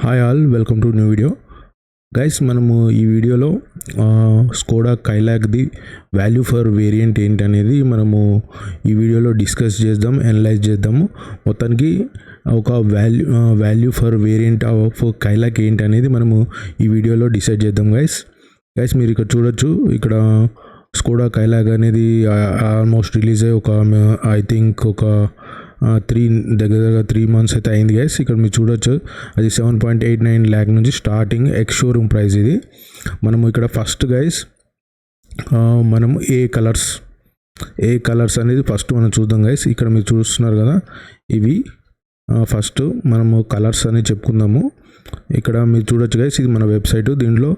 Hi all, welcome to new video. Guys, మనము ఈ వీడియోలో స్కోడా కైలాక్ది వాల్యూ ఫర్ వేరియంట్ ఏంటి అనేది మనము ఈ వీడియోలో డిస్కస్ చేద్దాం, అనలైజ్ చేద్దాము. మొత్తానికి ఒక value for variant of Kylaq ఏంటి అనేది మనము ఈ వీడియోలో డిసైడ్ చేద్దాం. గైస్ మీరు ఇక్కడ చూడొచ్చు, ఇక్కడ స్కోడా కైలాక్ అనేది ఆల్మోస్ట్ రిలీజ్ అయ్యి ఐ థింక్ ఒక దగ్గర 3 months అయితే అయింది. గైస్ ఇక్కడ మీరు చూడొచ్చు, అది 7.89 lakh నుంచి స్టార్టింగ్ ఎక్స్ షోరూమ్ ప్రైస్. ఇది మనము ఇక్కడ ఫస్ట్ గైస్ మనము ఏ కలర్స్ అనేది ఫస్ట్ మనం చూద్దాం. గైస్ ఇక్కడ మీరు చూస్తున్నారు కదా, ఇవి ఫస్ట్ మనము కలర్స్ అని చెప్పుకుందాము. ఇక్కడ మీరు చూడొచ్చు గైస్, ఇది మన వెబ్సైట్. దీంట్లో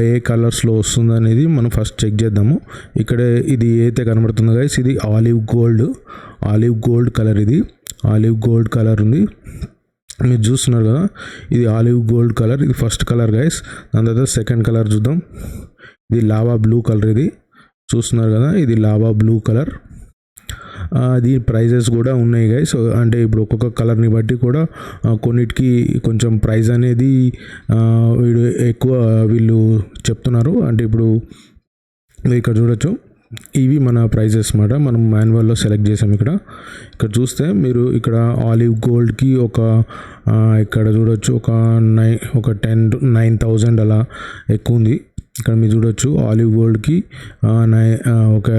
ఏ కలర్స్లో వస్తుంది అనేది మనం ఫస్ట్ చెక్ చేద్దాము. ఇక్కడ ఇది అయితే కనబడుతుంది గైస్, ఇది ఆలివ్ గోల్డ్ కలర్. ఇది ఆలివ్ గోల్డ్ కలర్ ఉంది, మీరు చూస్తున్నారు కదా, ఇది ఆలివ్ గోల్డ్ కలర్. ఇది ఫస్ట్ కలర్ గైస్. దాని తర్వాత సెకండ్ కలర్ చూద్దాం, ఇది లావా బ్లూ కలర్. ఇది చూస్తున్నారు కదా, ఇది లావా బ్లూ కలర్. దీని ప్రైజెస్ కూడా ఉన్నాయి గైస్. అంటే ఇప్పుడు ఒక్కొక్క కలర్ని బట్టి కూడా కొన్నిటికి కొంచెం ప్రైస్ అనేది ఎక్కువ వీళ్ళు చెప్తున్నారు. అంటే ఇప్పుడు మీరు ఇక్కడ చూడొచ్చు, ఇవి మన ప్రైజెస్ అన్నమాట. మనం మాన్యువల్లో సెలెక్ట్ చేసాం. ఇక్కడ చూస్తే మీరు ఇక్కడ ఆలివ్ గోల్డ్కి ఇక్కడ చూడొచ్చు ఒక 9,000 అలా ఎక్కువ ఉంది. ఇక్కడ మీరు చూడొచ్చు, ఆలివ్ గోల్డ్కి ఒక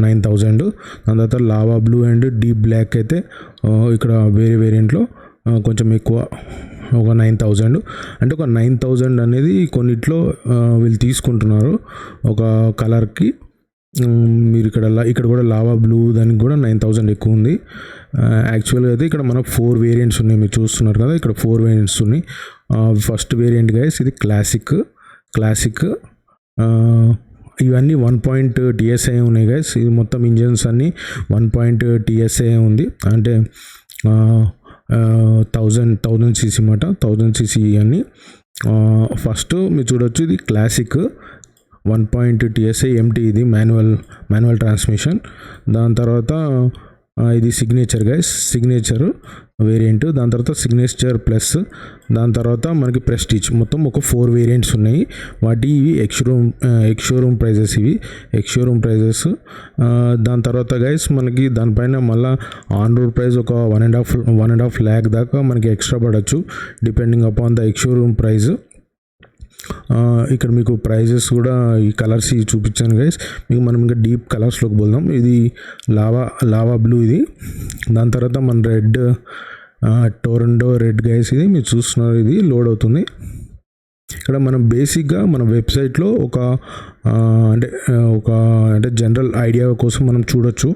9,000. దాని తర్వాత lava blue and deep black అయితే ఇక్కడ వేరే వేరియంట్లో కొంచెం ఎక్కువ, ఒక 9,000. అంటే ఒక 9,000 అనేది కొన్నిట్లో వీళ్ళు తీసుకుంటున్నారు ఒక కలర్కి. మీరు ఇక్కడ కూడా లావా బ్లూ దానికి కూడా 9,000 ఎక్కువ ఉంది. యాక్చువల్గా అయితే ఇక్కడ మనకు 4 వేరియంట్స్ ఉన్నాయి, మీరు చూస్తున్నారు కదా, ఇక్కడ 4 వేరియంట్స్ ఉన్నాయి. ఫస్ట్ వేరియంట్ గైస్ ఇది క్లాసిక్. ఇవన్నీ 1. TSI ఉన్నాయి గైస్. ఇది మొత్తం ఇంజన్స్ అన్నీ 1. TSI ఉంది. అంటే 1000 cc అన్నమాట, 1000 cc అన్నీ. ఫస్ట్ మీరు చూడొచ్చు, ఇది క్లాసిక్ 1. TSI MT. ఇది మాన్యువల్ ట్రాన్స్మిషన్. దాని తర్వాత ఇది సిగ్నేచర్ గైస్, సిగ్నేచర్ వేరియంట్. దాని తర్వాత సిగ్నేచర్ ప్లస్, దాని తర్వాత మనకి ప్రెస్టీజ్. మొత్తం ఒక 4 వేరియంట్స్ ఉన్నాయి. ఇవి ఎక్స్ షోరూమ్ ప్రైజెస్. దాని తర్వాత గైస్ మనకి దానిపైన మళ్ళీ ఆన్ రోడ్ ప్రైస్ ఒక 1.5 lakh దాకా మనకి ఎక్స్ట్రా పడవచ్చు, depending upon the ex showroom price. ఇక్కడ మీకు ప్రైజెస్ కూడా ఈ కలర్స్ చూపించాను గైస్. మనం ఇంకా డీప్ కలర్స్లోకి పోదాం. ఇది లావా బ్లూ. ఇది దాని తర్వాత మన రెడ్, టొరండో రెడ్ గైస్. ఇది మీరు చూస్తున్నారు, ఇది లోడ్ అవుతుంది. ఇక్కడ మనం బేసిక్గా మన వెబ్సైట్లో అంటే జనరల్ ఐడియా కోసం మనం చూడొచ్చు.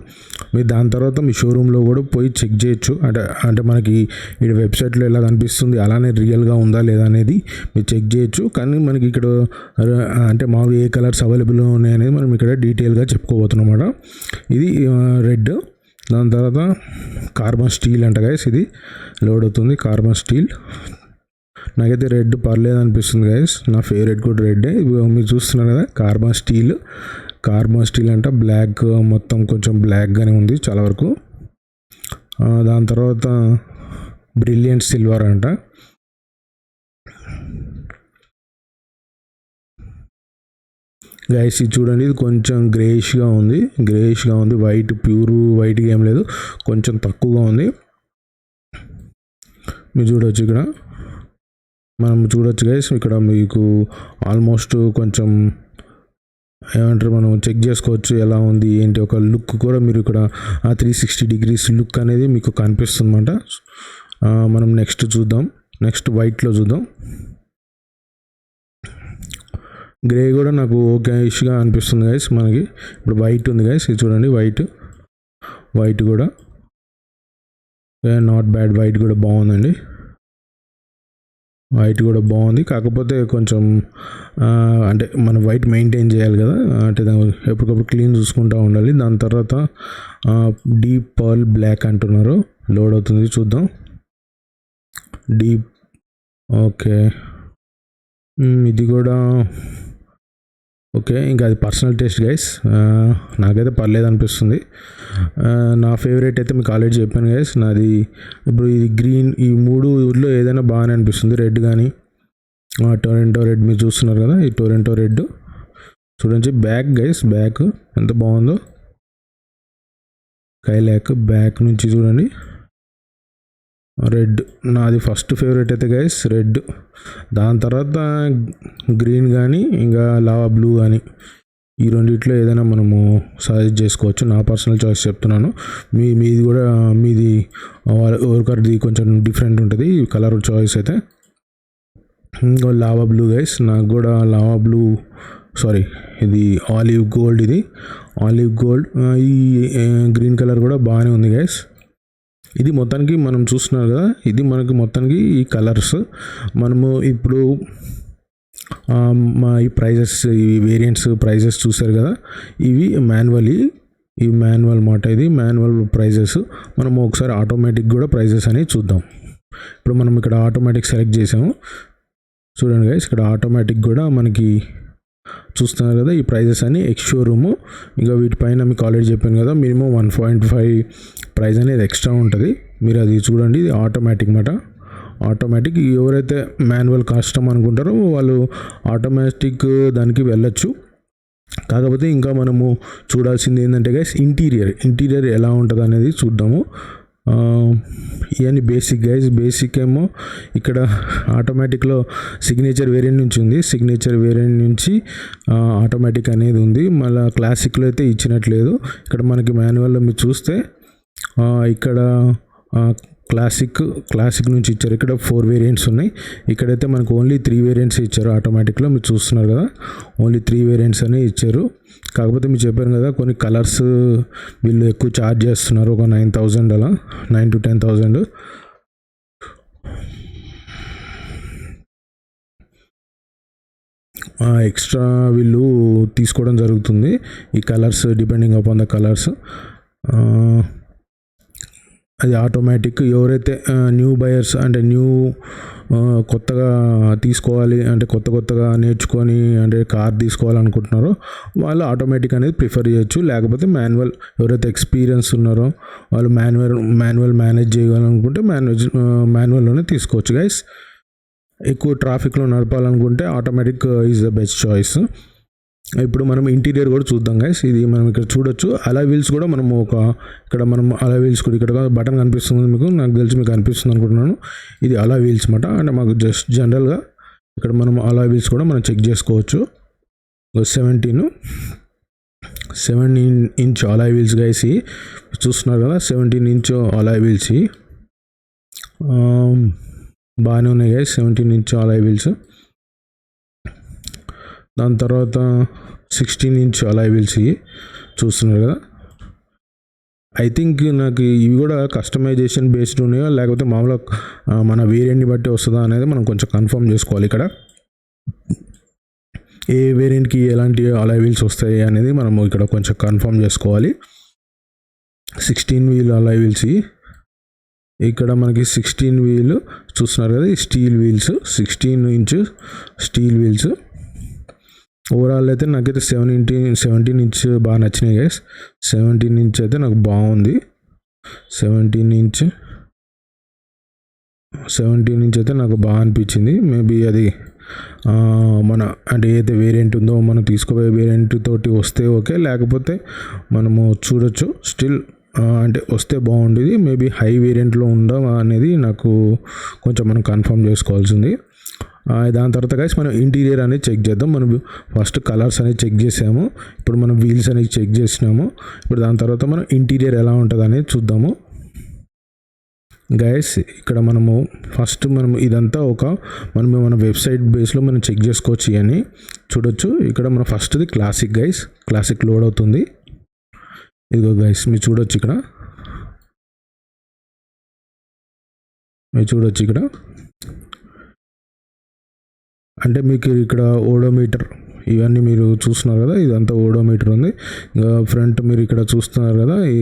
మీరు దాని తర్వాత మీ షోరూంలో కూడా పోయి చెక్ చేయొచ్చు. అంటే మనకి ఈ వెబ్సైట్లో ఎలా కనిపిస్తుంది అలానే రియల్గా ఉందా లేదా అనేది మీరు చెక్ చేయొచ్చు. కానీ మనకి ఇక్కడ అంటే మామూలుగా ఏ కలర్స్ అవైలబుల్ ఉన్నాయి అనేది మనం ఇక్కడ డీటెయిల్గా చెప్పుకోబోతున్నాం అన్నమాట. ఇది రెడ్. దాని తర్వాత కార్బన్ స్టీల్ అంట గైస్, ఇది లోడ్ అవుతుంది. కార్బన్ స్టీల్ నాకైతే రెడ్ పర్లేదు అనిపిస్తుంది గైస్, నా ఫేవరెట్ కూడా రెడ్డే. మీరు చూస్తున్నారు కదా, కార్బన్ స్టీల్ అంట. బ్లాక్, మొత్తం కొంచెం బ్లాక్గానే ఉంది చాలా వరకు. దాని తర్వాత బ్రిలియంట్ సిల్వర్ అంట. గైస్ ఇది చూడండి, ఇది కొంచెం గ్రేయిష్గా ఉంది. ప్యూర్ వైట్గా ఏం లేదు, కొంచెం తక్కువగా ఉంది. మీరు చూడవచ్చు, ఇక్కడ మనం చూడొచ్చు గైస్. ఇక్కడ మీకు ఆల్మోస్ట్ కొంచెం ఏమంటారు, మనం చెక్ చేసుకోవచ్చు ఎలా ఉంది ఏంటి. ఒక లుక్ కూడా మీరు ఇక్కడ 360 degrees లుక్ అనేది మీకు కనిపిస్తుంది అన్నమాట. మనం నెక్స్ట్ వైట్లో చూద్దాం. గ్రే కూడా నాకు ఓకేష్గా అనిపిస్తుంది గైస్. మనకి ఇప్పుడు వైట్ ఉంది గైస్, ఇది చూడండి, వైట్ కూడా నాట్ బ్యాడ్. వైట్ కూడా బాగుందండి, కాకపోతే కొంచెం అంటే మనం వైట్ మెయింటైన్ చేయాలి కదా, అంటే ఎప్పటికప్పుడు క్లీన్ చూసుకుంటూ ఉండాలి. దాని తర్వాత డీప్ పర్ల్ బ్లాక్ అంటున్నారు, లోడ్ అవుతుంది, చూద్దాం. డీప్, ఓకే, ఇది కూడా ఓకే, ఇంకా అది పర్సనల్ టేస్ట్ గైస్. నాకైతే పర్లేదు అనిపిస్తుంది. నా ఫేవరెట్ అయితే మీకు ఆల్రెడీ చెప్పాను గైస్. నాది ఇప్పుడు ఇది గ్రీన్, ఈ మూడులో ఏదైనా బాగానే అనిపిస్తుంది. రెడ్ కానీ టొరంటో రెడ్ మీరు చూస్తున్నారు కదా, ఈ టొరంటో రెడ్ చూడండి. బ్యాక్ గైస్, బ్యాక్ ఎంత బాగుందో. కైలాక్ బ్యాక్ నుంచి చూడండి, రెడ్ నాది ఫస్ట్ ఫేవరెట్ అయితే గైస్ రెడ్. దాని తర్వాత గ్రీన్ కానీ ఇంకా లావా బ్లూ కానీ, ఈ రెండిట్లో ఏదైనా మనము సజెస్ట్ చేసుకోవచ్చు. నా పర్సనల్ చాయిస్ చెప్తున్నాను. మీది కూడా మీది ఎవరికరిది కొంచెం డిఫరెంట్ ఉంటుంది కలర్ చాయిస్ అయితే. ఇంకో లావా బ్లూ గైస్, నాకు కూడా లావా బ్లూ, సారీ ఇది ఆలివ్ గోల్డ్, ఇది ఆలివ్ గోల్డ్. ఈ గ్రీన్ కలర్ కూడా బాగానే ఉంది గైస్. ఇది మొత్తానికి మనం చూస్తున్నారు కదా, ఇది మనకి మొత్తానికి ఈ కలర్స్. మనము ఇప్పుడు మా ఈ ప్రైజెస్, ఈ వేరియంట్స్ ప్రైజెస్ చూసారు కదా, ఇవి ఈ మాన్యువల్ మాట, ఇది మాన్యువల్ ప్రైజెస్. మనము ఒకసారి ఆటోమేటిక్ కూడా ప్రైజెస్ అనేవి చూద్దాం. ఇప్పుడు మనం ఇక్కడ ఆటోమేటిక్ సెలెక్ట్ చేసాము చూడండి గైస్. ఇక్కడ ఆటోమేటిక్ కూడా మనకి చూస్తున్నారు కదా, ఈ ప్రైజెస్ అని ఎక్స్ షోరూము. ఇంకా వీటిపైన మీకు ఆల్రెడీ చెప్పాను కదా, మినిమం 1.5 ప్రైస్ అనేది ఎక్స్ట్రా ఉంటుంది. మీరు అది చూడండి, ఇది ఆటోమేటిక్ మాట. ఆటోమేటిక్ ఎవరైతే మాన్యువల్ కష్టం అనుకుంటారో వాళ్ళు ఆటోమేటిక్ దానికి వెళ్ళొచ్చు. కాకపోతే ఇంకా మనము చూడాల్సింది ఏంటంటే గైస్, ఇంటీరియర్ ఎలా ఉంటుంది అనేది చూద్దాము. ఇవన్నీ బేసిక్ గైస్. బేసిక్ ఏమో ఇక్కడ ఆటోమేటిక్లో సిగ్నేచర్ వేరియంట్ నుంచి ఉంది. సిగ్నేచర్ వేరియంట్ నుంచి ఆటోమేటిక్ అనేది ఉంది. మళ్ళీ క్లాసిక్లో అయితే ఇచ్చినట్లేదు. ఇక్కడ మనకి మాన్యువల్లో మీరు చూస్తే ఇక్కడ క్లాసిక్ నుంచి ఇచ్చారు. ఇక్కడ 4 వేరియంట్స్ ఉన్నాయి. ఇక్కడైతే మనకు ఓన్లీ 3 వేరియంట్స్ ఇచ్చారు. ఆటోమేటిక్లో మీరు చూస్తున్నారు కదా, ఓన్లీ 3 వేరియంట్స్ అని ఇచ్చారు. కాకపోతే మీరు చెప్పారు కదా, కొన్ని కలర్స్ వీళ్ళు ఎక్కువ ఛార్జ్ చేస్తున్నారు, ఒక 9,000 అలా, 9,000 to 10,000. ఎక్స్ట్రా వీళ్ళు తీసుకోవడం జరుగుతుంది ఈ colours, depending upon the colours. అది ఆటోమేటిక్. ఎవరైతే న్యూ బయర్స్ అంటే కొత్తగా తీసుకోవాలి అంటే కొత్తగా నేర్చుకొని అంటే కార్ తీసుకోవాలనుకుంటున్నారో వాళ్ళు ఆటోమేటిక్ అనేది ప్రిఫర్ చేయొచ్చు. లేకపోతే మాన్యువల్, ఎవరైతే ఎక్స్పీరియన్స్ ఉన్నారో వాళ్ళు మాన్యువల్ మేనేజ్ చేయాలనుకుంటే మాన్యువల్లోనే తీసుకోవచ్చు గైస్. ఎక్కువ ట్రాఫిక్లో నడపాలనుకుంటే automatic is the best choice. ఇప్పుడు మనం ఇంటీరియర్ కూడా చూద్దాం గైస్. ఇది మనం ఇక్కడ చూడొచ్చు. అలా వీల్స్ కూడా మనము ఇక్కడ మనం అలా వీల్స్ కూడా ఇక్కడ బటన్ కనిపిస్తుంది మీకు, నాకు తెలిసి మీకు కనిపిస్తుంది అనుకుంటున్నాను. ఇది అలా వీల్స్ అన్నమాట. అంటే మాకు జస్ట్ జనరల్గా ఇక్కడ మనం అలా వీల్స్ కూడా మనం చెక్ చేసుకోవచ్చు. 17 ఇంచ్ అలా వీల్స్ గైస్ చూస్తున్నారు కదా, 17 ఇంచ్ అలా వీల్స్ బాగానే ఉన్నాయి గైస్. 17 ఇంచ్ అలా వీల్స్. దాని తర్వాత 16 ఇంచ్ అలాయ్ వీల్స్ చూస్తున్నారు కదా. ఐ థింక్ నాకు ఇవి కూడా కస్టమైజేషన్ బేస్డ్ ఉన్నాయో లేకపోతే మామూలుగా మన వేరియంట్ని బట్టి వస్తుందా అనేది మనం కొంచెం కన్ఫర్మ్ చేసుకోవాలి. ఇక్కడ ఏ వేరియంట్కి ఎలాంటి అలాయ్ వీల్స్ వస్తాయి అనేది మనము ఇక్కడ కొంచెం కన్ఫర్మ్ చేసుకోవాలి. 16 వీల్ అలాయ్ వీల్స్ ఇక్కడ మనకి 16 వీల్ చూస్తున్నారు కదా, steel wheels, 16 inch steel wheels. Overall అయితే నాకైతే 17 ఇంచ్ బాగా నచ్చినాయి గైస్. 17 ఇంచ్ అయితే నాకు బాగుంది. 17 ఇంచ్ అయితే నాకు బాగా అనిపించింది. మేబీ అది మన అంటే ఏదైతే వేరియంట్ ఉందో మనం తీసుకోబోయే వేరియంట్ తోటి వస్తే ఓకే, లేకపోతే మనము చూడొచ్చు. స్టిల్ అంటే వస్తే బాగుండేది. మేబీ హై వేరియంట్లో ఉండవా అనేది నాకు కొంచెం మనం కన్ఫర్మ్ చేసుకోవాల్సింది. దాని తర్వాత గైస్ మనం ఇంటీరియర్ అనేది చెక్ చేద్దాం. మనం ఫస్ట్ కలర్స్ అనేది చెక్ చేసాము, ఇప్పుడు మనం వీల్స్ అనేది చెక్ చేసినాము. ఇప్పుడు దాని తర్వాత మనం ఇంటీరియర్ ఎలా ఉంటుంది అనేది చూద్దాము గైస్. ఇక్కడ మనము ఫస్ట్ ఇదంతా మన వెబ్సైట్ బేస్లో మనం చెక్ చేసుకోవచ్చు అని చూడొచ్చు. ఇక్కడ మనం ఫస్ట్ది క్లాసిక్ గైస్, క్లాసిక్ లోడ్ అవుతుంది. ఇదిగో గైస్ మీరు చూడొచ్చు ఇక్కడ, అంటే మీకు ఇక్కడ ఓడోమీటర్ ఇవన్నీ మీరు చూస్తున్నారు కదా, ఇదంతా ఓడోమీటర్ ఉంది. ఇంకా ఫ్రంట్ మీరు ఇక్కడ చూస్తున్నారు కదా, ఈ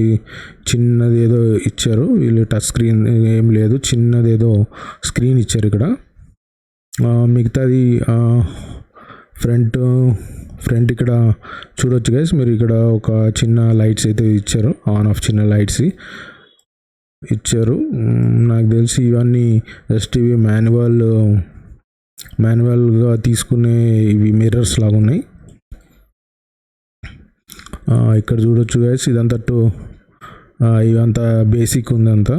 చిన్నది ఏదో ఇచ్చారు వీళ్ళు, టచ్ స్క్రీన్ ఏం లేదు, చిన్నది ఏదో స్క్రీన్ ఇచ్చారు ఇక్కడ. మిగతాది ఫ్రంట్ ఇక్కడ చూడొచ్చు గైస్ మీరు. ఇక్కడ ఒక చిన్న లైట్స్ అయితే ఇచ్చారు, ఆన్ ఆఫ్ చిన్న లైట్స్ ఇచ్చారు. నాకు తెలిసి ఇవన్నీ జస్ట్ ఇవి మాన్యువల్గా తీసుకునే ఇవి మిర్రర్స్ లాగా ఉన్నాయి. ఇక్కడ చూడొచ్చు గైస్, ఇదంతా బేసిక్ ఉంది అంతా.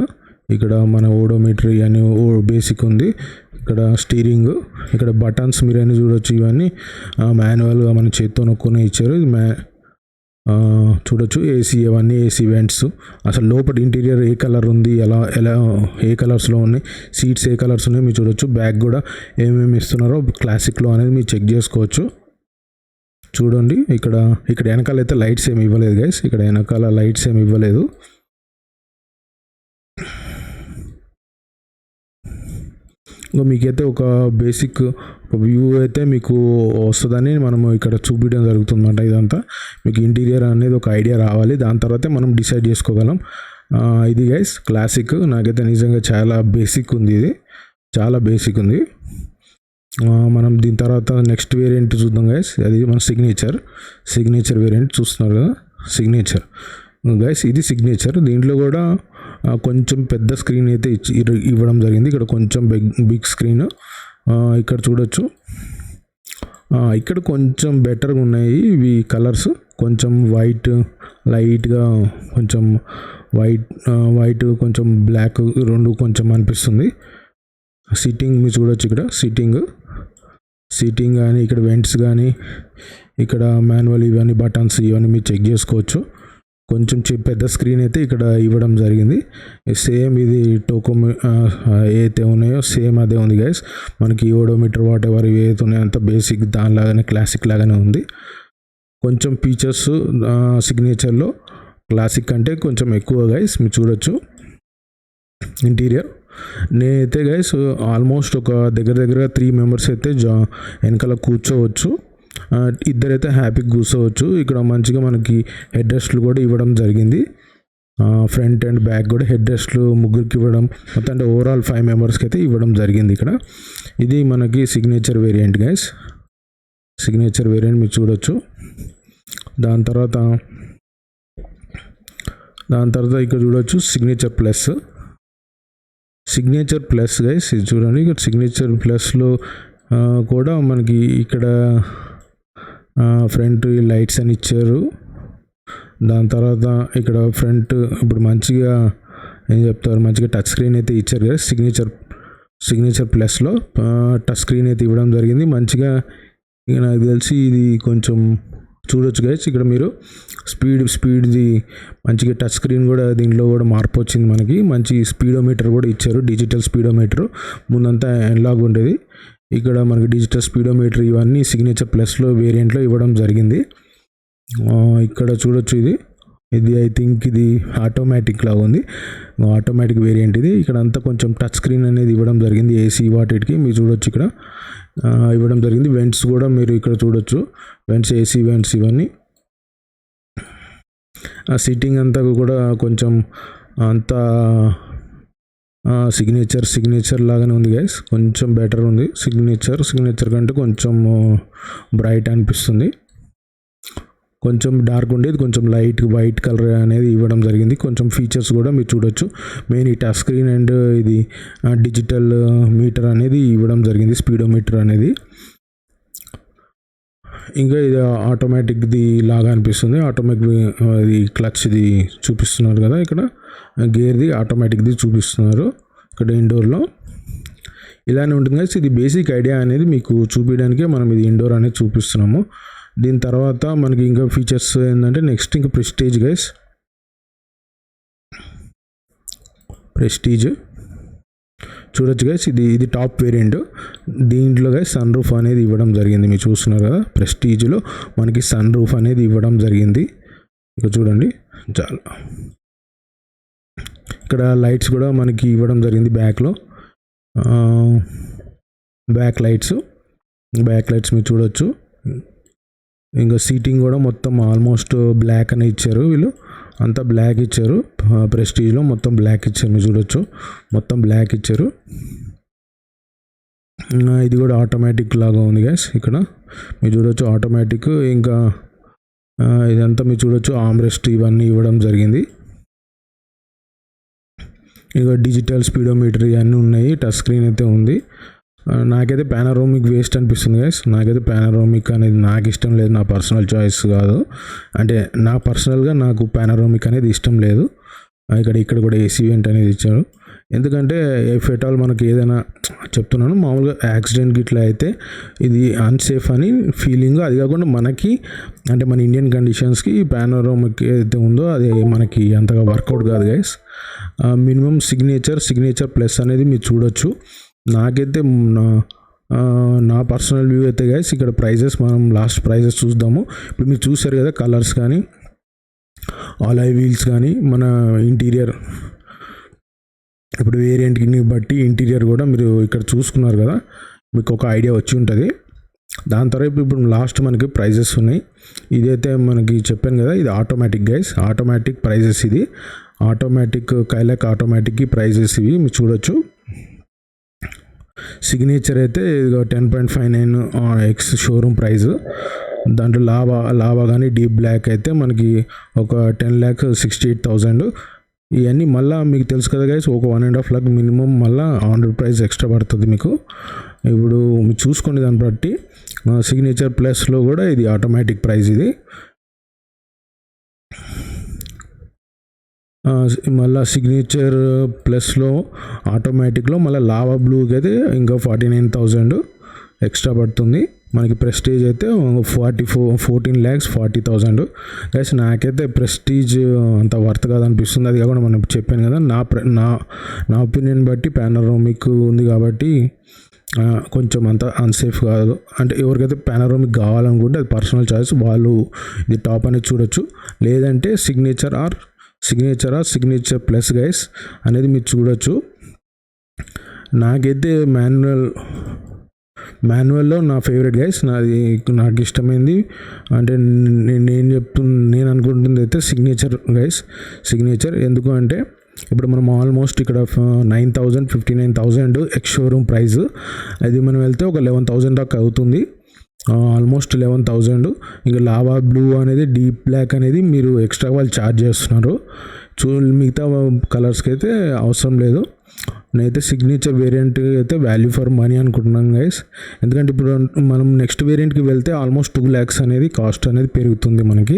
ఇక్కడ మన ఓడోమీటర్ అని బేసిక్ ఉంది. ఇక్కడ స్టీరింగ్, ఇక్కడ బటన్స్ మీరు అన్నీ చూడొచ్చు. ఇవన్నీ మాన్యువల్గా మన చేత్తో నొక్కునే ఇచ్చారు. చూడొచ్చు ఏసీ, అవన్నీ ఏసీ వెంట్స్. అసలు లోపల ఇంటీరియర్ ఏ కలర్ ఉంది, ఎలా ఏ కలర్స్లో ఉన్నాయి, సీట్స్ ఏ కలర్స్ ఉన్నాయి మీరు చూడొచ్చు. బ్యాగ్ కూడా ఏమేమి ఇస్తున్నారో క్లాసిక్లో అనేది మీరు చెక్ చేసుకోవచ్చు. చూడండి ఇక్కడ వెనకాల అయితే లైట్స్ ఏమి ఇవ్వలేదు గైస్. ఇక్కడ వెనకాల లైట్స్ ఏమి ఇవ్వలేదు. ఇంకా మీకైతే ఒక బేసిక్ వ్యూ అయితే మీకు వస్తుందని మనము ఇక్కడ చూపించడం జరుగుతుందన్నమాట. ఇదంతా మీకు ఇంటీరియర్ అనేది ఒక ఐడియా రావాలి, దాని తర్వాతే మనం డిసైడ్ చేసుకోగలం. ఇది గైస్ క్లాసిక్. నాకైతే నిజంగా చాలా బేసిక్ ఉంది, ఇది చాలా బేసిక్ ఉంది. మనం దీని తర్వాత నెక్స్ట్ వేరియంట్ చూద్దాం గైస్. అది మన సిగ్నేచర్ వేరియంట్ చూస్తున్నారు కదా, సిగ్నేచర్ గైస్. ఇది సిగ్నేచర్. దీంట్లో కూడా కొంచెం పెద్ద స్క్రీన్ అయితే ఇవ్వడం జరిగింది. ఇక్కడ కొంచెం బిగ్ స్క్రీన్ ఇక్కడ చూడొచ్చు. ఇక్కడ కొంచెం బెటర్గా ఉన్నాయి ఇవి కలర్స్. కొంచెం వైట్, లైట్గా కొంచెం వైట్ కొంచెం బ్లాక్ రెండు కొంచెం అనిపిస్తుంది. సీటింగ్ మీరు చూడొచ్చు. ఇక్కడ సీటింగ్ కానీ, ఇక్కడ వెంట్స్ కానీ, ఇక్కడ మాన్యువల్ ఇవన్నీ బటన్స్ ఇవన్నీ మీరు చెక్ చేసుకోవచ్చు. కొంచెం పెద్ద స్క్రీన్ అయితే ఇక్కడ ఇవ్వడం జరిగింది. సేమ్ ఇది టోకోమో ఏదైతే ఉన్నాయో సేమ్ అదే ఉంది గైస్. మనకి ఓడోమీటర్ వాట్ ఎవర్ ఏదైతే ఉన్నాయో అంత బేసిక్ దానిలాగానే క్లాసిక్ లాగానే ఉంది. కొంచెం ఫీచర్స్ సిగ్నేచర్లో క్లాసిక్ అంటే కొంచెం ఎక్కువ గైస్. మీరు చూడొచ్చు ఇంటీరియర్. నేనైతే గైస్ ఆల్మోస్ట్ ఒక దగ్గర 3 మెంబర్స్ అయితే వెనకాల కూర్చోవచ్చు. ఇద్దరైతే హ్యాపీగా కూర్చోవచ్చు. ఇక్కడ మంచిగా మనకి హెడ్ రెస్ట్లు కూడా ఇవ్వడం జరిగింది. ఫ్రంట్ అండ్ బ్యాక్ కూడా హెడ్ రెస్ట్లు ముగ్గురికి ఇవ్వడం, మొత్తం అంటే ఓవరాల్ 5 మెంబర్స్కి అయితే ఇవ్వడం జరిగింది ఇక్కడ. ఇది మనకి signature variant guys. Signature variant మీరు చూడొచ్చు. దాని తర్వాత ఇక్కడ చూడొచ్చు సిగ్నేచర్ ప్లస్ గైస్. ఇది చూడండి, ఇక్కడ సిగ్నేచర్ ప్లస్లో కూడా మనకి ఇక్కడ ఫ్రంట్ లైట్స్ అని ఇచ్చారు. దాని తర్వాత ఇక్కడ ఫ్రంట్ ఇప్పుడు మంచిగా ఏం చెప్తారు, మంచిగా టచ్ స్క్రీన్ అయితే ఇచ్చారు కదా. సిగ్నేచర్ ప్లస్లో టచ్ స్క్రీన్ అయితే ఇవ్వడం జరిగింది మంచిగా. ఇక నాకు తెలిసి ఇది కొంచెం చూడొచ్చు గైస్. ఇక్కడ మీరు స్పీడ్ది మంచిగా టచ్ స్క్రీన్ కూడా దీంట్లో కూడా మార్పు వచ్చింది మనకి. మంచి స్పీడోమీటర్ కూడా ఇచ్చారు, డిజిటల్ స్పీడోమీటర్. ముందంతా ఎన్లాగ్ ఉండేది, ఇక్కడ మనకి డిజిటల్ స్పీడోమీటర్ ఇవన్నీ సిగ్నేచర్ ప్లస్లో వేరియంట్లో ఇవ్వడం జరిగింది. ఇక్కడ చూడొచ్చు ఇది ఐ థింక్ ఇది ఆటోమేటిక్ లాగా ఉంది, ఆటోమేటిక్ వేరియంట్ ఇది. ఇక్కడ అంతా కొంచెం టచ్ స్క్రీన్ అనేది ఇవ్వడం జరిగింది ఏసీ వాటికి మీరు చూడొచ్చు. ఇక్కడ ఇవ్వడం జరిగింది. వెంట్స్ కూడా మీరు ఇక్కడ చూడొచ్చు, వెంట్స్ ఏసీ వెంట్స్ ఇవన్నీ. సీటింగ్ అంతా కూడా కొంచెం అంతా సిగ్నేచర్ లాగానే ఉంది గైస్. కొంచెం బెటర్ ఉంది సిగ్నేచర్ కంటే కొంచెం బ్రైట్ అనిపిస్తుంది. కొంచెం డార్క్ ఉండేది కొంచెం లైట్ వైట్ కలర్ అనేది ఇవ్వడం జరిగింది. కొంచెం ఫీచర్స్ కూడా మీరు చూడొచ్చు. మెయిన్ ఈ టచ్ స్క్రీన్ అండ్ ఇది డిజిటల్ మీటర్ అనేది ఇవ్వడం జరిగింది, స్పీడోమీటర్ అనేది. ఇంకా ఇది ఆటోమేటిక్ది లాగా అనిపిస్తుంది. ఆటోమేటిక్ ఇది క్లచ్ది చూపిస్తున్నారు కదా, ఇక్కడ గేర్ది ఆటోమేటిక్ది చూపిస్తున్నారు ఇక్కడ ఇండోర్లో. ఇలానే ఉంటుంది గైస్. ఇది బేసిక్ ఐడియా అనేది మీకు చూపించడానికే మనం ఇది ఇండోర్ అనేది చూపిస్తున్నాము. దీని తర్వాత మనకి ఇంకా ఫీచర్స్ ఏంటంటే నెక్స్ట్ ఇంకా ప్రెస్టీజ్ గైస్. ప్రెస్టీజ్ చూడొచ్చు గైస్. ఇది టాప్ వేరియంట్. దీంట్లో గైస్ సన్ రూఫ్ అనేది ఇవ్వడం జరిగింది, మీరు చూస్తున్నారు కదా. ప్రెస్టీజ్లో మనకి సన్ రూఫ్ అనేది ఇవ్వడం జరిగింది. ఇక చూడండి చాలా. ఇక్కడ లైట్స్ కూడా మనకి ఇవ్వడం జరిగింది బ్యాక్లో. బ్యాక్ లైట్స్ మీరు చూడొచ్చు. ఇంకా సీటింగ్ కూడా మొత్తం ఆల్మోస్ట్ బ్లాక్ అనే ఇచ్చారు, వీళ్ళు అంతా బ్లాక్ ఇచ్చారు. ప్రెస్టీజ్లో మొత్తం బ్లాక్ ఇచ్చారు, మీరు చూడొచ్చు మొత్తం బ్లాక్ ఇచ్చారు. ఇది కూడా ఆటోమేటిక్ లాగా ఉంది గైస్. ఇక్కడ మీరు చూడొచ్చు ఆటోమేటిక్. ఇంకా ఇదంతా మీరు చూడొచ్చు ఆమ్రెస్ట్ ఇవన్నీ ఇవ్వడం జరిగింది. ఇక డిజిటల్ స్పీడోమీటర్ ఇవన్నీ ఉన్నాయి. టచ్ స్క్రీన్ అయితే ఉంది. నాకైతే పానరోమిక్ వేస్ట్ అనిపిస్తుంది గైస్. నాకైతే పానరోమిక్ అనేది నాకు ఇష్టం లేదు, నా పర్సనల్ చాయిస్ కాదు. అంటే నా పర్సనల్గా నాకు పానరోమిక్ అనేది ఇష్టం లేదు. ఇక్కడ కూడా ఏసీ వెంట్ అనేది ఇచ్చారు. ఎందుకంటే ఇఫ్ ఎట్ ఆల్ మనకి ఏదైనా చెప్తున్నాను, మామూలుగా యాక్సిడెంట్ ఇట్లా అయితే ఇది అన్సేఫ్ అని ఫీలింగ్. అది కాకుండా మనకి అంటే మన ఇండియన్ కండిషన్స్కి పానరోమిక్ ఏదైతే ఉందో అది మనకి అంతగా వర్కౌట్ కాదు గైస్. మినిమం సిగ్నేచర్ ప్లస్ అనేది మీరు చూడొచ్చు. నాకైతే నా పర్సనల్ వ్యూ అయితే గైస్ ఇక్కడ ప్రైజెస్ మనం లాస్ట్ ప్రైజెస్ చూద్దాము. ఇప్పుడు మీరు చూసారు కదా కలర్స్ కానీ ఆలాయ్ వీల్స్ కానీ మన ఇంటీరియర్, ఇప్పుడు వేరియంట్ని బట్టి ఇంటీరియర్ కూడా మీరు ఇక్కడ చూసుకున్నారు కదా, మీకు ఒక ఐడియా వచ్చి ఉంటుంది. దాని తర్వాత ఇప్పుడు లాస్ట్ మనకి ప్రైజెస్ ఉన్నాయి. ఇదైతే మనకి చెప్పాను కదా, ఇది ఆటోమేటిక్ గైస్, ఆటోమేటిక్ ప్రైజెస్. ఇది ఆటోమేటిక్ కైలాక్ ఆటోమేటిక్కి ప్రైజెస్ ఇవి మీరు చూడొచ్చు. సిగ్నేచర్ అయితే 10.59 ఎక్స్ షోరూమ్ ప్రైస్. దాంట్లో లావా కానీ డీప్ బ్లాక్ అయితే మనకి ఒక 10,68,000. ఇవన్నీ మళ్ళీ మీకు తెలుసు కదా గైస్, ఒక 1.5 lakh మినిమం మళ్ళీ 100 ప్రైస్ ఎక్స్ట్రా పడుతుంది మీకు. ఇప్పుడు మీరు చూసుకోండి దాన్ని బట్టి. సిగ్నేచర్ ప్లస్లో కూడా ఇది ఆటోమేటిక్ ప్రైస్. ఇది మళ్ళీ సిగ్నేచర్ ప్లస్లో ఆటోమేటిక్లో మళ్ళీ లావా బ్లూకి అయితే ఇంకా 49,000 ఎక్స్ట్రా పడుతుంది. మనకి ప్రెస్టీజ్ అయితే 14,40,000 గైస్. నాకైతే ప్రెస్టీజ్ అంత వర్త్ కాదనిపిస్తుంది. అది కాకుండా మనం చెప్పాను కదా, నా ఒపీనియన్ బట్టి పానరోమిక్ ఉంది కాబట్టి కొంచెం అంత అన్సేఫ్ కాదు. అంటే ఎవరికైతే పానరోమిక్ కావాలనుకుంటే అది పర్సనల్ చాయిస్, వాళ్ళు ఇది టాప్ అనేది చూడొచ్చు. లేదంటే సిగ్నేచర్ ప్లస్ గైస్ అనేది మీరు చూడొచ్చు. నాకైతే మాన్యువల్లో నా ఫేవరెట్ గైస్, నాకు ఇష్టమైంది అంటే నేను అనుకుంటుంది అయితే సిగ్నేచర్ గైస్. సిగ్నేచర్ ఎందుకు అంటే ఇప్పుడు మనం ఆల్మోస్ట్ ఇక్కడ 59,000 ఎక్స్ షోరూమ్ ప్రైస్. అది మనం వెళ్తే ఒక 11,000 దాకా అవుతుంది, ఆల్మోస్ట్ 11,000. ఇంకా లావా బ్లూ అనేది డీప్ బ్లాక్ అనేది మీరు ఎక్స్ట్రా వాళ్ళు ఛార్జ్ చేస్తున్నారు. మిగతా కలర్స్కి అయితే అవసరం లేదు. నేనైతే సిగ్నేచర్ వేరియంట్ అయితే వాల్యూ ఫర్ మనీ అనుకుంటున్నాను గైస్. ఎందుకంటే ఇప్పుడు మనం నెక్స్ట్ వేరియంట్కి వెళ్తే ఆల్మోస్ట్ 2 lakhs అనేది కాస్ట్ అనేది పెరుగుతుంది మనకి.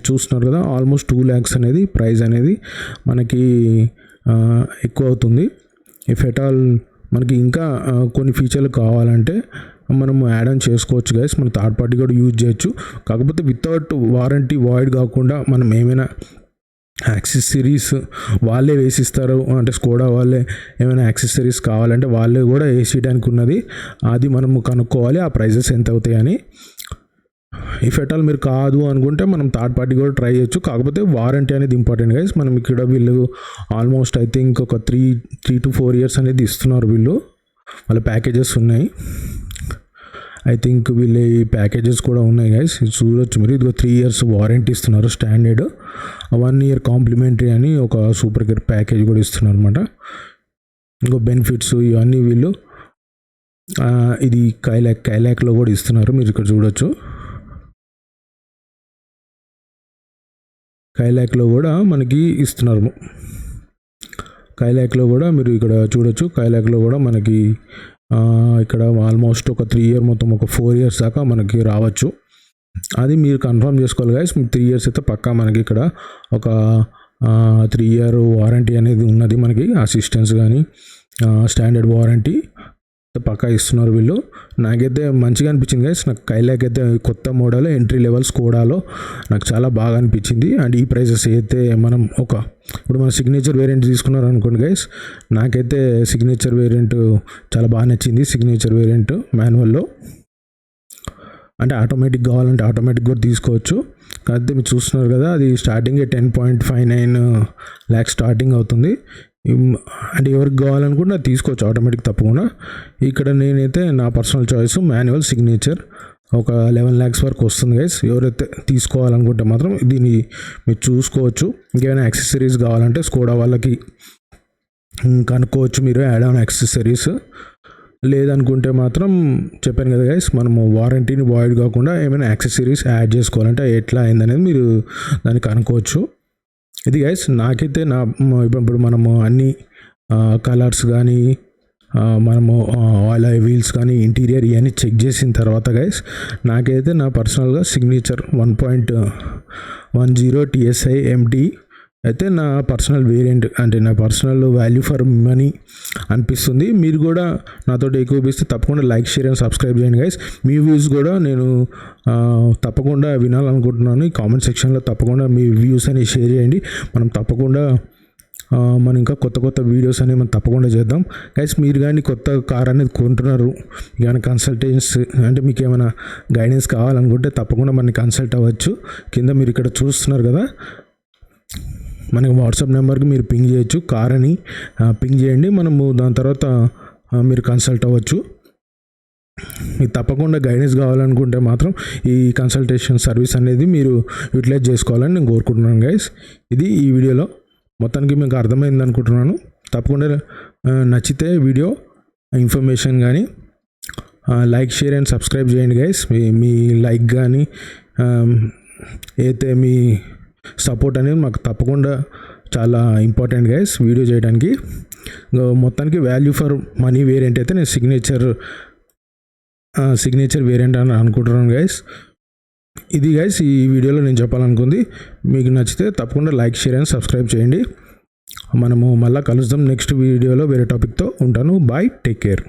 చూస్తున్నారు కదా, ఆల్మోస్ట్ 2 lakhs అనేది ప్రైస్ అనేది మనకి ఎక్కువ అవుతుంది. ఇఫ్ ఎట్ ఆల్ మనకి ఇంకా కొన్ని ఫీచర్లు కావాలంటే మనం యాడ్ ఆన్ చేసుకోవచ్చు గైస్. మన థర్డ్ పార్టీ కూడా యూజ్ చేయొచ్చు. కాకపోతే వితౌట్ వారంటీ వాయిడ్ కాకుండా మనం ఏమైనా యాక్సెసరీస్ వాళ్ళే వేసిస్తారు, అంటే స్కోడా వాళ్ళే ఏమైనా యాక్సెసరీస్ కావాలంటే వాళ్ళే కూడా వేసేయడానికి ఉన్నది. అది మనము కనుక్కోవాలి ఆ ప్రైజెస్ ఎంత అవుతాయి అని. ఇఫ్ ఎట్ ఆల్ మీరు కాదు అనుకుంటే మనం థర్డ్ పార్టీ కూడా ట్రై చేయొచ్చు. కాకపోతే వారంటీ అనేది ఇంపార్టెంట్ గైస్. మనం ఇక్కడ వీళ్ళు ఆల్మోస్ట్ ఐ థింక్ ఒక 3 to 4 years అనేది ఇస్తున్నారు వీళ్ళు. వాళ్ళ ప్యాకేజెస్ ఉన్నాయి. ఐ థింక్ వీళ్ళు ఈ ప్యాకేజెస్ కూడా ఉన్నాయి గైస్, చూడొచ్చు మీరు. ఇదిగో 3 years వారంటీ ఇస్తున్నారు స్టాండర్డ్, 1 year కాంప్లిమెంటరీ అని ఒక సూపర్ కేర్ ప్యాకేజ్ కూడా ఇస్తున్నారు అనమాట. ఇంకో బెనిఫిట్స్ ఇవన్నీ వీళ్ళు ఇది కైలాక్లో కూడా ఇస్తున్నారు. మీరు ఇక్కడ చూడొచ్చు, కైలాక్లో కూడా మనకి ఇస్తున్నారు. కైలాక్లో కూడా మీరు ఇక్కడ చూడొచ్చు. కైలాక్లో కూడా మనకి ఇక్కడ ఆల్మోస్ట్ ఒక 3 year మొత్తం ఒక 4 years దాకా మనకి రావచ్చు. అది మీరు కన్ఫర్మ్ చేసుకోవాలి గైస్. 3 years అయితే పక్కా మనకి ఇక్కడ ఒక 3 year వారంటీ అనేది ఉన్నది మనకి. అసిస్టెన్స్ కానీ స్టాండర్డ్ వారంటీ పక్కా ఇస్తున్నారు వీళ్ళు. నాకైతే మంచిగా అనిపించింది గైస్. నాకు కైలాక్ అయితే కొత్త మోడల్ ఎంట్రీ లెవెల్ స్కోడాలో నాకు చాలా బాగా అనిపించింది. అండ్ ఈ ప్రైజెస్ అయితే మనం ఇప్పుడు మన సిగ్నేచర్ వేరియంట్ తీసుకున్నారు అనుకోండి గైస్, నాకైతే సిగ్నేచర్ వేరియంట్ చాలా బాగా నచ్చింది. సిగ్నేచర్ వేరియంట్ మాన్యువల్లో అంటే ఆటోమేటిక్ కావాలంటే ఆటోమేటిక్ కూడా తీసుకోవచ్చు. కాకపోతే మీరు చూస్తున్నారు కదా, అది స్టార్టింగ్ 10.59 lakhs స్టార్టింగ్ అవుతుంది. అంటే ఎవరికి కావాలనుకుంటే అది తీసుకోవచ్చు ఆటోమేటిక్ తప్పకుండా. ఇక్కడ నేనైతే నా పర్సనల్ చాయిస్ మాన్యువల్ సిగ్నేచర్ ఒక 11 lakhs వరకు వస్తుంది గైస్. ఎవరైతే తీసుకోవాలనుకుంటే మాత్రం దీన్ని మీరు చూసుకోవచ్చు. ఇంకేమైనా యాక్సెసరీస్ కావాలంటే స్కోడా వాళ్ళకి కనుక్కోవచ్చు మీరు యాడ్ ఆన్ యాక్సెసరీస్. లేదనుకుంటే మాత్రం చెప్పాను కదా గైస్, మనము వారంటీని వాయిడ్ కాకుండా ఏమైనా యాక్సెసరీస్ యాడ్ చేసుకోవాలంటే ఎట్లా అయిందనేది మీరు దాన్ని కనుక్కోవచ్చు. ఇది గైస్ నాకైతే ఇప్పుడు మనము అన్ని కలర్స్ కానీ మనము ఆయిల్ వీల్స్ కానీ ఇంటీరియర్ ఇవన్నీ చెక్ చేసిన తర్వాత గైస్ నాకైతే నా పర్సనల్గా సిగ్నేచర్ 1.10 TSI MT అయితే నా పర్సనల్ వేరియంట్, అంటే నా పర్సనల్ వాల్యూ ఫర్ మనీ అనిపిస్తుంది. మీరు కూడా నాతో ఏకోపిస్తే తప్పకుండా లైక్, షేర్ అండ్ సబ్స్క్రైబ్ చేయండి గైస్. మీ వ్యూస్ కూడా నేను తప్పకుండా వినాలనుకుంటున్నాను. ఈ కామెంట్ సెక్షన్లో తప్పకుండా మీ వ్యూస్ అని షేర్ చేయండి. మనం తప్పకుండా మనం ఇంకా కొత్త వీడియోస్ అనేవి మనం తప్పకుండా చేద్దాం గైస్. మీరు కానీ కొత్త కార్ అనేది కొంటున్నారు, కానీ కన్సల్టెన్స్ అంటే మీకు ఏమైనా గైడెన్స్ కావాలనుకుంటే తప్పకుండా మనని కన్సల్ట్ అవ్వచ్చు. కింద మీరు ఇక్కడ చూస్తున్నారు కదా, మనకి వాట్సాప్ నెంబర్కి మీరు పింగ్ చేయొచ్చు, కార్ అని పింగ్ చేయండి. మనము దాని తర్వాత మీరు కన్సల్ట్ అవ్వచ్చు. మీకు తప్పకుండా గైడెన్స్ కావాలనుకుంటే మాత్రం ఈ కన్సల్టేషన్ సర్వీస్ అనేది మీరు యూటిలైజ్ చేసుకోవాలని నేను కోరుకుంటున్నాను గైస్. ఇది ఈ వీడియోలో మొత్తానికి మీకు అర్థమైంది అనుకుంటున్నాను. తప్పకుండా నచ్చితే వీడియో ఇన్ఫర్మేషన్ కానీ లైక్, షేర్ అండ్ సబ్స్క్రైబ్ చేయండి గైస్. మీ లైక్ కానీ అయితే మీ సపోర్ట్ అనేది మాకు తప్పకుండా చాలా ఇంపార్టెంట్ గైస్ వీడియో చేయడానికి. మొత్తానికి వాల్యూ ఫర్ మనీ వేరియంట్ అయితే నేను సిగ్నేచర్ వేరియంట్ అని అనుకుంటున్నాను గైస్. ఇది గైస్ ఈ వీడియోలో నేను చెప్పాలనుకుంది. మీకు నచ్చితే తప్పకుండా లైక్, షేర్ అండ్ సబ్స్క్రైబ్ చేయండి. మనము మళ్ళీ కలుద్దాం నెక్స్ట్ వీడియోలో వేరే టాపిక్తో. ఉంటాను. Bye, take care.